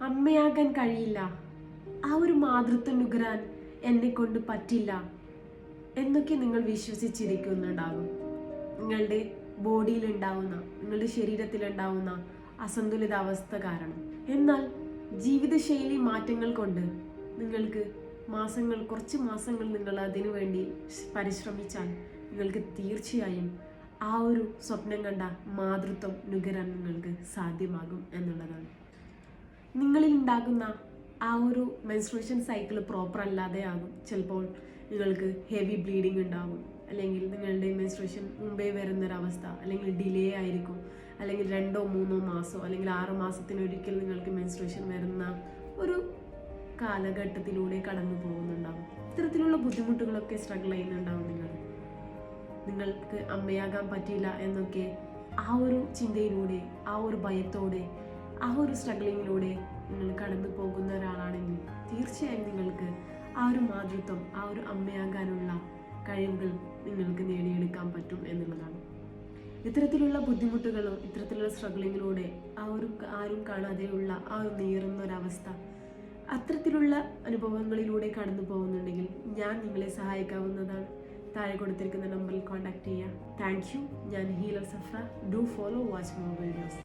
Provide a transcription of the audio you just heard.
അമ്മയാകാൻ കഴിയില്ല, ആ ഒരു മാതൃത്വം നുകരാൻ എന്നെ കൊണ്ട് പറ്റില്ല എന്നൊക്കെ നിങ്ങൾ വിശ്വസിച്ചിരിക്കുന്നുണ്ടാകും. നിങ്ങളുടെ ബോഡിയിലുണ്ടാവുന്ന, നിങ്ങളുടെ ശരീരത്തിലുണ്ടാവുന്ന അസന്തുലിതാവസ്ഥ കാരണം. എന്നാൽ ജീവിതശൈലി മാറ്റങ്ങൾ കൊണ്ട് നിങ്ങൾക്ക് കുറച്ച് മാസങ്ങൾ നിങ്ങൾ അതിനു വേണ്ടി പരിശ്രമിച്ചാൽ നിങ്ങൾക്ക് തീർച്ചയായും ആ ഒരു സ്വപ്നം കണ്ട മാതൃത്വം നുകരാൻ നിങ്ങൾക്ക് സാധ്യമാകും എന്നുള്ളതാണ്. നിങ്ങളിൽ ഉണ്ടാകുന്ന ആ ഒരു മെൻസ്ട്രുവേഷൻ സൈക്കിൾ പ്രോപ്പർ അല്ലാതെ ആകും. ചിലപ്പോൾ നിങ്ങൾക്ക് ഹെവി ബ്ലീഡിങ് ഉണ്ടാകും, അല്ലെങ്കിൽ നിങ്ങളുടെ മെൻസ്ട്രുവേഷൻ മുമ്പേ വരുന്നൊരവസ്ഥ, അല്ലെങ്കിൽ ഡിലേ ആയിരിക്കും, അല്ലെങ്കിൽ 2-3 മാസമോ അല്ലെങ്കിൽ 6 മാസത്തിനൊരിക്കൽ നിങ്ങൾക്ക് മെൻസ്ട്രുവേഷൻ വരുന്ന ഒരു കാലഘട്ടത്തിലൂടെ കടന്നു പോകുന്നുണ്ടാവും. ഇത്തരത്തിലുള്ള ബുദ്ധിമുട്ടുകളൊക്കെ സ്ട്രഗിൾ ചെയ്യുന്നുണ്ടാവും. നിങ്ങൾക്ക് അമ്മയാകാൻ പറ്റില്ല എന്നൊക്കെ ആ ഒരു ചിന്തയിലൂടെ, ആ ഒരു ഭയത്തോടെ, ആ ഒരു സ്ട്രഗിളിങ്ങിലൂടെ നിങ്ങൾ കടന്നു പോകുന്ന ഒരാളാണെങ്കിൽ തീർച്ചയായും നിങ്ങൾക്ക് ആ ഒരു മാതൃത്വം, ആ ഒരു അമ്മയാകാനുള്ള കഴിവുകൾ നിങ്ങൾക്ക് നേടിയെടുക്കാൻ പറ്റും എന്നുള്ളതാണ്. ഇത്തരത്തിലുള്ള ബുദ്ധിമുട്ടുകളും ഇത്തരത്തിലുള്ള സ്ട്രഗിളിങ്ങിലൂടെ ആരും കാണാതെയുള്ള ആ ഒരു നീറുന്നൊരവസ്ഥ, അത്തരത്തിലുള്ള അനുഭവങ്ങളിലൂടെ കടന്നു പോകുന്നുണ്ടെങ്കിൽ ഞാൻ നിങ്ങളെ സഹായിക്കാവുന്നതാണ്. താഴെ കൊടുത്തിരിക്കുന്ന നമ്പറിൽ കോൺടാക്ട് ചെയ്യുക. Thank you. ഞാൻ healer Safra. Do follow, watch more videos.